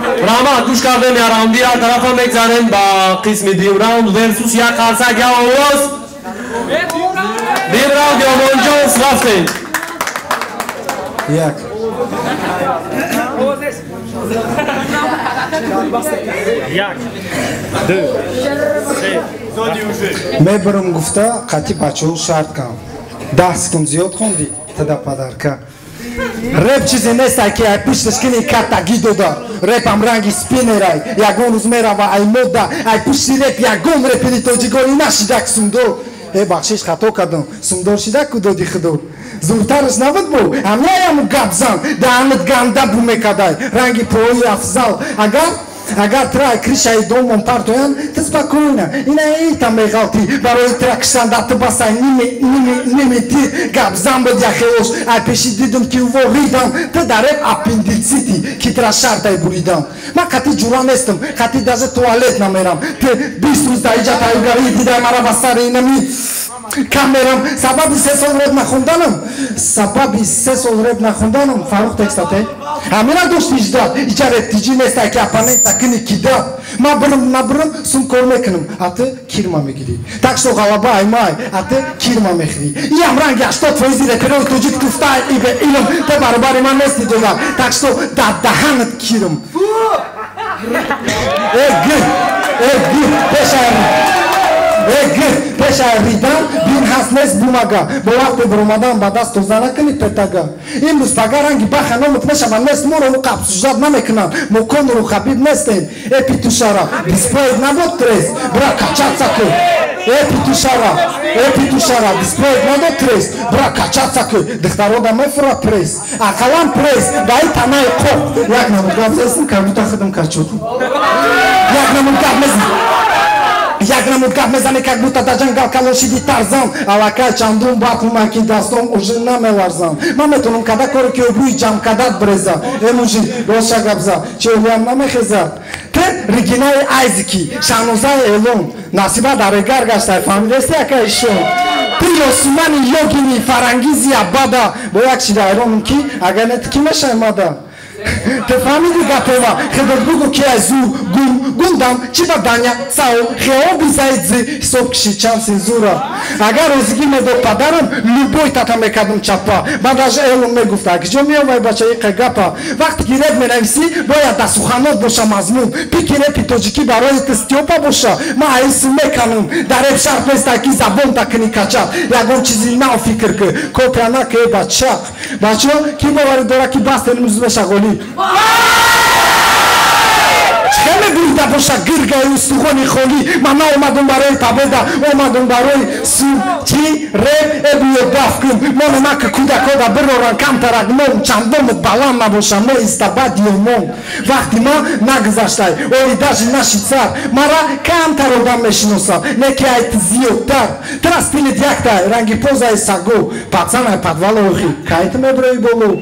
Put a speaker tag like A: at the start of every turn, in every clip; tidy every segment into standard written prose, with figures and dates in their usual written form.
A: Rahmat gush kardem ya raundی هر طرف هم بگذارن با قسم دیو راوند ورسوس یک خالصه گیا آواز دیو راوند یا مونجانس رفتین
B: یک میبرم گفته قطعی بچه ها شرط کنم 10 سکند زیاد خوندی تدا پدرکه رپ چیزی نیست که پشتش کنی کتگی دار رپ هم رنگی سپینه رای یکون روز میره و ای موده ای پشتی رپ یکون رپی توجیگانی نشیده که سندور ای بخشش خطا کردم سندور شیده که دادی خدور زورترش نبود بو همه همو گبزن دهنت گنده بو میکدای رنگی پروی افضل اگر ترای کریشای دومون پرتویان تسبکونه اینه ایتا میغالتی برای ترکشتن دت بسای نیمیتی گبزن بود یخیوش ای پیشی دیدم که او ریدم تا درک اپندیسیتی که ترا شرطای بریدم من قطعی جورا نیستم قطعی دازه توالت نمیرم تا 20 روز در ایجا تایگاری دیده مرا بسر اینمی کامرام سبب 3 سال رپ نخوندنم فاروق تکستاته همینا دوست اجداد ایچاره تیجی نیسته که اپانه تکنی کیداد ما برم سون کار میکنم حتی کیرما میگیری تکسو غلبه ایمای حتی کیرما میخری ای امرنگ 80 فویزی رپیرو توجید گفته ایلم تا برابر من نیستی دولار تکسو دهنت کیرم پشا ریدن بین هست بومگا با وقت برامدن با دست توزنه کنی پتگا امروز پگا رنگی بخنامت نشه و نیست مورو رو قبض شداد نمیکنن مکن رو خبیب نیستیم اپی تو شارا دیسپلیت نبود تریس برا کچات سکو اپی تو شارا دیسپلیت نبود تریس برا کچات سکو دخترو دا میفرا پریس اقلام پریس دایی تنای خوب یک نمونگاب زیستم کبوتا خدم کچوتم یک نمونگاب میزنه که بوتا دا جنگل کلوشیدی ترزان علاکای چندون باقومه که دستم اوژن نمیورزم من میتونم کده کاری که بوی جمع کدت بریزم ایموژی روشا گبزا چه اولیم نمیخیزد ته ریگینای ایزیکی شانوزای ایلون نصیبه دارگر گشتای فامیلیستی اکا ایشون تی رسومانی یوگینی فرنگیزی عبادا با یک شیده ایرونم کی اگر نتکی میشه مادا te famili gatova khedbugo ki azu gundam chiba danya sao kheobi zaidzi sokshi chansi zura agar ozgi me do padaram luboy tata mekadum chapa badaj elum me gufta ki jo miovay bachai qagapa vaqti ki red menavsi boya da sukhanot bosha mazmun pikire pitojiki baroy testiopa bosha ma aisu mekanum dareb sharp nesta ki zabon takni kacha yagor chizi na fikr ke kopyana ke bacho ki bavar dora ki basten muzbesha goli چخمه بیده باشه گرگای استخونی خولی من اومدم برای تابده اومدم برای چی رب ابیو باف کن من ما که کودکا دا برورن کم ترگمون چندمت بلند نباشه ما استباد یومون وقتی ما نگذاشتای اولی داجی نشید سر مرا کم تر آدم میشناسم نکی ایت زیادتر ترستینید یک تای رنگی پوزای سگو پاتسان های پدوال اوخی که ایت میبروی بولو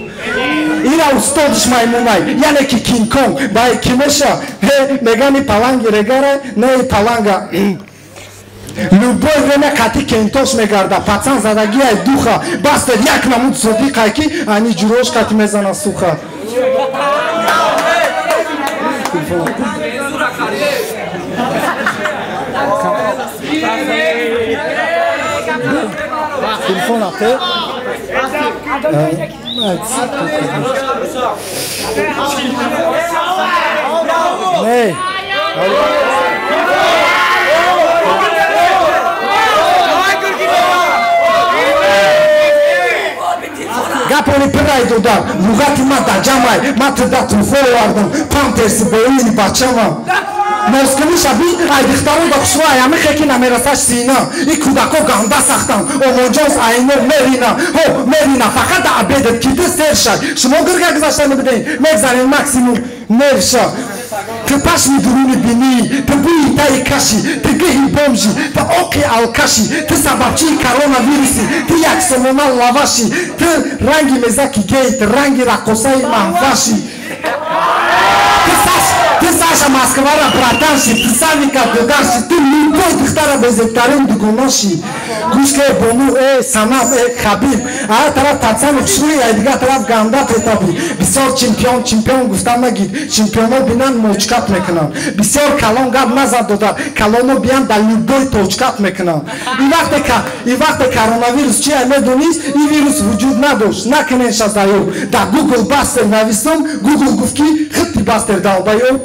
B: اینا استادش مایمونای یعنی که کینگ کونگ بای کیمشه مگانی پلنگی رگاره نه پلنگا любой время кати кентош мегарда пацан задагия духа баста як намуд содиқа ки ани ҷурош кати мезана суха телефон ахе не Gaponi pirai doda, lugati mata jamai, mata da trufo ardam, pantersi boini bachama. Moskvi shabi, ay dikhtaron da khshwa, yame kheki na merasash sina. I kudako ganda sakhtan, o monjos ayno merina. Ho, merina faqat abedet kite sershay. Shmo girga gzashtan mibedein, megzanin maksimum nersha. Te pash miduruni bini, te buyi tai kashi, te gehi bomji, te oki alkashi, te sababchi coronavirusi, te yaksomona lavashi, te rangi mezaki gay, te rangi rakosai mahvashi. Ты, Саша, Москвара, братанши, ты Савика, Дударши, ты любой дыхтара безектарин дугуноши. Гушке, Бону, Санам, Хабиб. А тарaf Татсанов, Шуи, а дига тарaf Ганда, Петаби. Бисёр чемпион гуфтан нагид. Чемпионо бинан мочкат мекунан. Бисёр калон гад назад додар. Калоно биан дар любой точкат мекунан. И вақте коронавирус чи медонис, и вирус вуҷуд надошт. Накунен шаздаё. Дар Google Buster нависам, Google гуфт ки хитти Buster далбаё.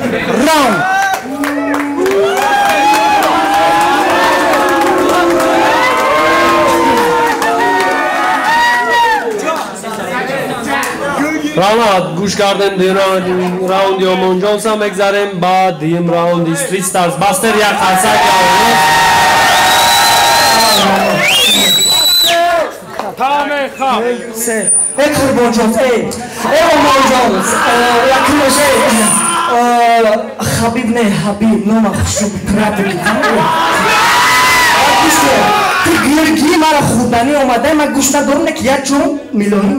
B: Раунд.
A: رауند گوش کردیم راوند یومون جونز هم بگذاریم بعد دیم راوند استریت ستارز باستر یک خلصه
C: قربان جونز اومان جونز یکیمشه خبیب نه حبیب نوم خوشوب پرابی تو گیرگی مرا خودنی اومده من گوش ندارم که یک چون میلیونی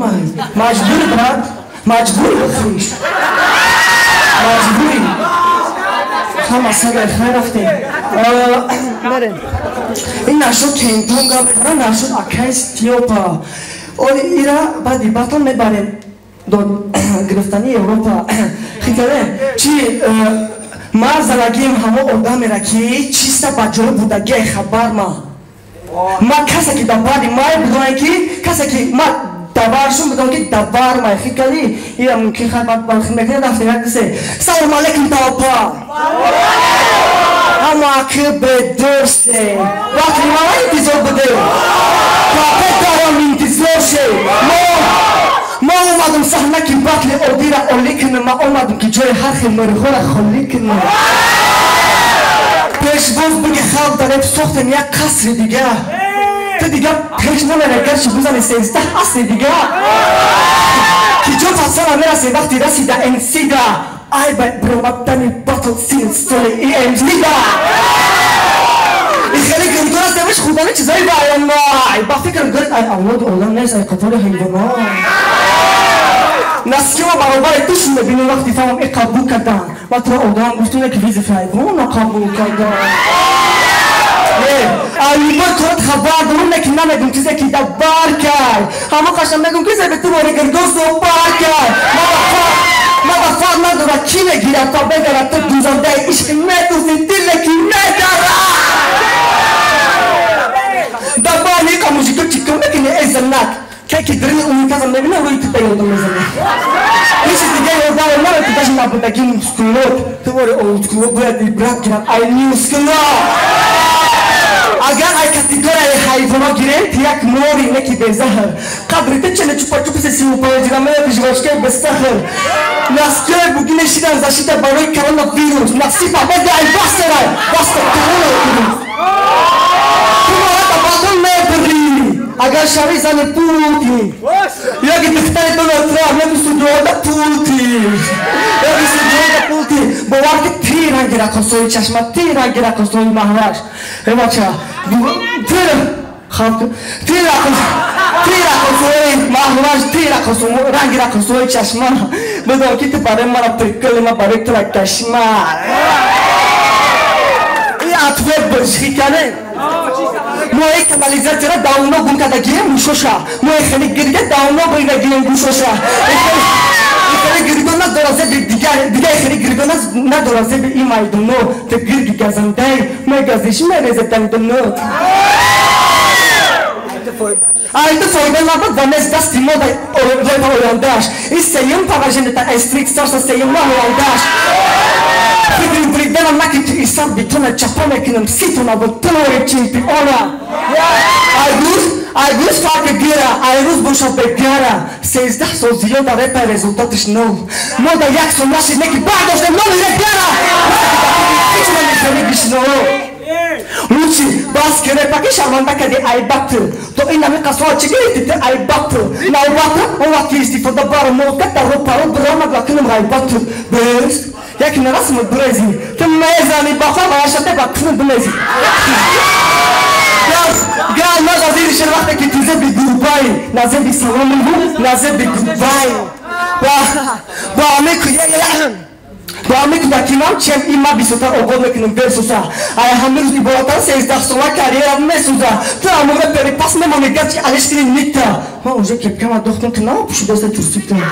C: مجبوری برد مجبوری بخوریش مجبوری همه سگر خیر رفتیم بریم این نشد کینتونگا برای نشد اکیس تیوپا ایرا بعدی باتون میبریم گرفتنی اوروپا خیلی چی ما زندگیم همه آدمی را که چیستا بجور بودگی خبر ما کسی که دباری مای بدونه که کسی که ما دبارشون بدونه که دبار مای خیلی یا ممکن خبر بخیر میکنه دفته یک کسی سلام علیکم تاپا اما که به درسته وقتی ما انتظار بده تاپا دارم انتظار شه ما اومدم صحنه که بطل اودی را اولی کنم ما اومدم که جای حرخ مرخو را خالی کنم پیشبوز بگی خلق داره ساختن یک قصر دیگه تو دیگه پیشبون نگرشی بزنی 13 اصل دیگه که جو فصل میرسه وقتی رسیده انسیده ای برامدنی بطل سین سولی ای امزیده این خیلی گردون است نمیش خودانه چیزایی باید مای با فکرم گرد ای اولاد اولان نیست ای قطار حیوانات نسکی و برابر دوش میبینی وقتی فهمم ای قبول کردن و تو آدم گفتونه که ویزی حیوان را قبول کردن ایوان تو خبر دارم نکی نمیگم کسی که دبار کرد همه قشم میگم کسی به تو باره گردوست و بار کرد ما بفار نداره کی نگیره تا بگره تو دوزنده عشق میدوزی دل کی نداره دبار نیکا موزیکو چیکم نکنه ایزنک که دری اونی کازم نبینه روی تو پیادم میزنه هیچ دیگه یاداره نره تو داشت نبودگی مسکولوت تو باره اوسکولوت باید برد کنم ای مسکولوت اگر ای کتیگوری حیوانا گیره یک موری نکی به زهر قبرته چنه چوپا چوپ سی و پای جرامه پیشواشکه به سخر نسکه بگینه شیدن زشیده برای کرونا ویروس نصیب بده ای بسته رای بسته کرونا ویروس تو مارا باتون میبری اگر شوی زن پوتی یکی دختری دونالد ترامپ یکی سودوالد پوتی یکی سودوالد پوتی با وقتی تیرنگی را کسوی چشمت تیرنگی را کسوی محوش ای بچه تیرا کسوی محوش تیرا کسوی رنگی را کسوی چشمت بدون که تو برای من پرکل ما برای تو را کشمت این اطفه برشخی کنه موی کانالیزاتور داونو گم کردگیه موشوشا موی خیلی گریده داونو بریدگیه موشوشا خیلی گریدو ندارازه به دیگه خیلی گریدو ندارازه به این مایدونو تو گرگی گزنده موی گزیش میرزه دندونو ایتو فایده نبود و نز دستی مودا روی اویاندهش این سیم پاورجنده تا استریت ستارز سیم ما اویاندهش فکر بریدنم نکن تو ایسان بیتونه چپا میکنم سیتونه با تنوری چمپیونه ایروز فرق گیره ایروز بوشا بگیره 13 سال زیاد داره پر رزولتاتش نو ما دا یک سال نشید نکی برداشته نو یک گیره هیچ نمیخوری گشنو Luci, bas kere pake shamanda kade ay battı. To inami kaswa çekildi te ay battı. Na battı o vakti istifada bar mokat da roparo drama bakınım ay battı. Bes, yak naras mı brezi. Te mezani bafa başate bakınım brezi. Gel nazir işin vakti ki tize bir Dubai, nazir bir salonu, nazir bir Dubai. Ba ame kuya با همه کودکیمم چیم این ما بیسوتر آگاه میکنم برسوسا ای همه روز عبارتان 13 ساله کاریرم میسوزا تو همونه پری پاس نمونه گرچه علیش کنی نیکتا ما اونجا کپکم دختم که نه پوشو دسته ترسیبتم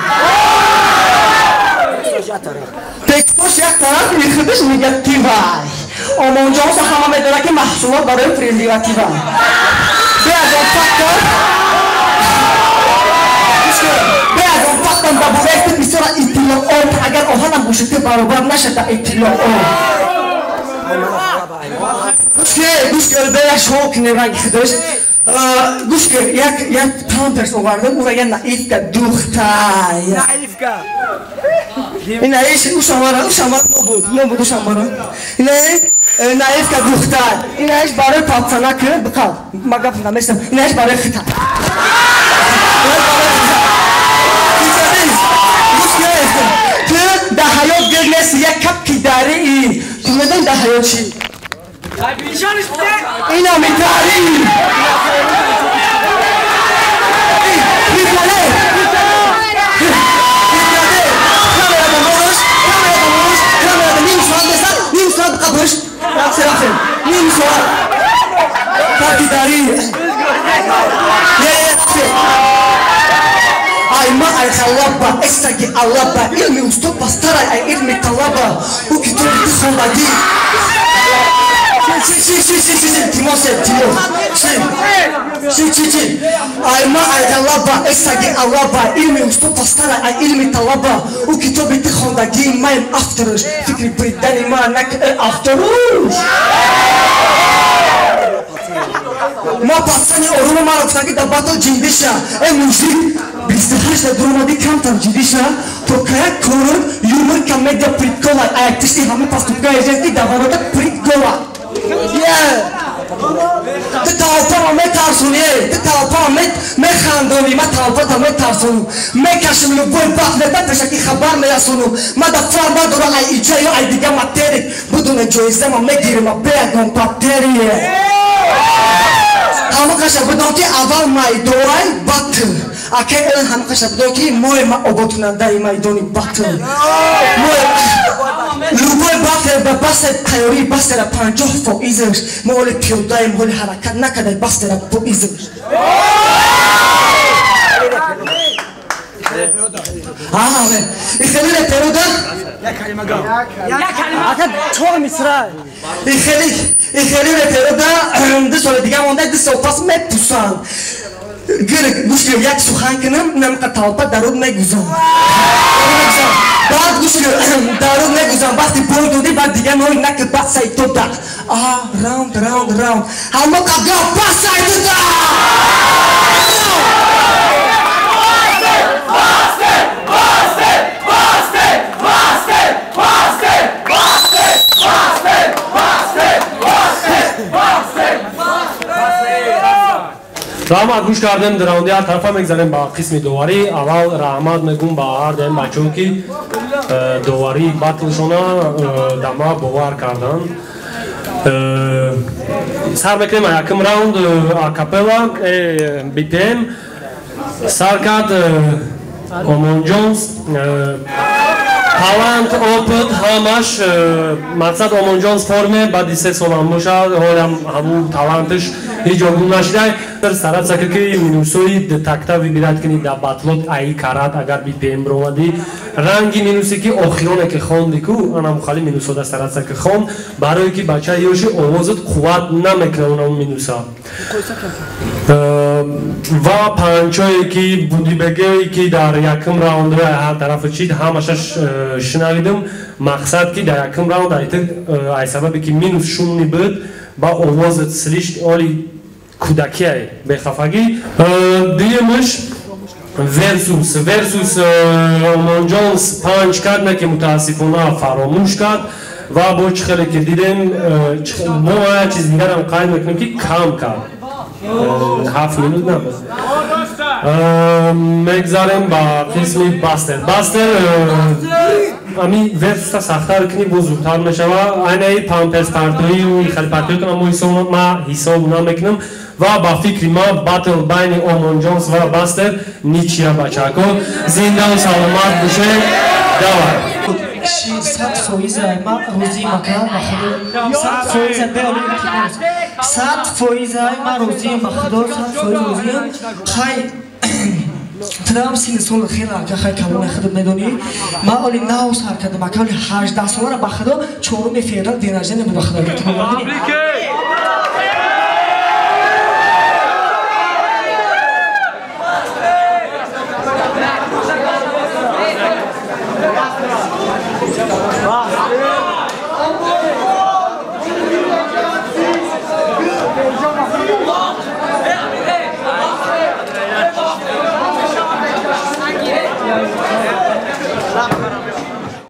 C: تکسوش یک طرف میخودش نگاتیوای اما اونجا اصلا همه میدونه که محصولات برای پریندیواتیوای بیاد اون فاکتور بیاد اون فاکتور با بویت بسیار اطلاعات اگر آهانم بوشته برابر نشده اطلاعات گوش کرد بیاش حوک نرنگ خودش گوش کرد یک پامپرس آوردم او را یه نعیف که دختای نعیف که این نعیف او شماره نبود او شماره این نعیف که دختای این نعیف برای پاپسانه کرد بقال ما گفت نمیشتم این نعیف برای خطا تو در حیات گرنس یک کپ کی داری ای تو میدن در حیات چی؟ این هم میتاری میتاره نیم سوال بسن نیم سوال قبرش سرافه نیم سوال پاکی داری ay ma ay khalaba esagi alaba ilmi usto pastara ay ilmi talaba o que tu me fala di ay ma ay khalaba esagi alaba ilmi usto pastara ay ilmi talaba o que tu me fala di my after fikri bridani ma nak after ما پاسانی اروم ما رفتن که دباتو جیدیشا ای موزیک 28 درomadi کمتر جیدیشا تو که کورن یومر کمدیا پریکولا اکتیشتی همه پاس تو که ایجنتی دبارو پریکولا تو تاوپا همه ترسونیه تو تاوپا همه میخندونی ما تاوپا همه ترسونو میکشم لو بوی باق نتا تشکی خبر میرسونو ما دفار ما دورا ای ایجای ای دیگه ما تیرک بدون جویزه ما میگیریم ما بیگم پاتریه همه کشا بدون که اول مایدوی بطل اکه الان همه کشا بدون که موی ما اوگوتونن دایی مایدونی بطل لوبوی بطل به بس تیوری بس را 50% مولی پیودای مولی حرکت نکده بس را پویزش خليل التيرودا يا كلمة قام يا كلمة أكيد شو مصرع خليل التيرودا دس ولا ديجا وندك دس وقاس ما بوسان غيرك مشكلة ياك سخان كنا نمك تاوبا دارود ما يجوزان بعد مشكلة دارود ما يجوزان بس تبون تودي بعد ديجا نو إنك بس سايتودا راوند هم كابجا بس سايتودا
A: رحمت گوش کردیم در راوندی هر طرفا میگذاریم با قسم دواری اول رحمت میگم با هر دیم بچون که دواری بطلشونا دما باور کردن سر میکنیم یکم راوند آکاپلا بیتیم سر کرد اومون جونز تالانت اوپت همش مقصد اومون جونز فرمه بعد 3 سال هم باشه همون تالانتش هیچ جاگون نشده در سرات سکر که مینوسوی دتکتا ویبیرد کنی در بطلوت ای کرد اگر بی پیم رومدی رنگی مینوسی که آخرانه که خوندی که انا خالی مینوسو در سرات سکر خوند برای که بچه یوشی آوازت قوت نمیکنه اون مینوسا و پنچایی که بودی بگه که در یکم راوند هر طرف چید همشش شنویدم مقصد که در یکم راوند ای سببی که مینوس شونی بود با آوازت سلیشت اولی کودکیه به خفگی دیمش ورسوس اومون جونز پنج کرد نه که متاسفانه فراموش کرد و با خیلی که دیدیم ما چیز دیگر هم قاید میکنیم که کم کرد 7 مینوت نبود میگذاریم با قسمی باستر امی ورس تا سخت‌تر کنی بزرگتر میشه و اینه پامپرس پارتوی و خیلی پارتوی کنم ما حساب نمیکنم و با فکری ما باتل بین اومون جونز و باستر نیچیا بچه کن زنده و سلامت بشه دوار
C: și 100% ma rozi makam makhdo 100% de oli kinos 100% ma rozi makhdo 100% rozi khay ترام سین سال خیلی که خیلی کلون خدمت میدونی ما اولی ناو سر کردم کلی 18 ساله با خدا چهارم فعلا درجه نمی با خدا گفتم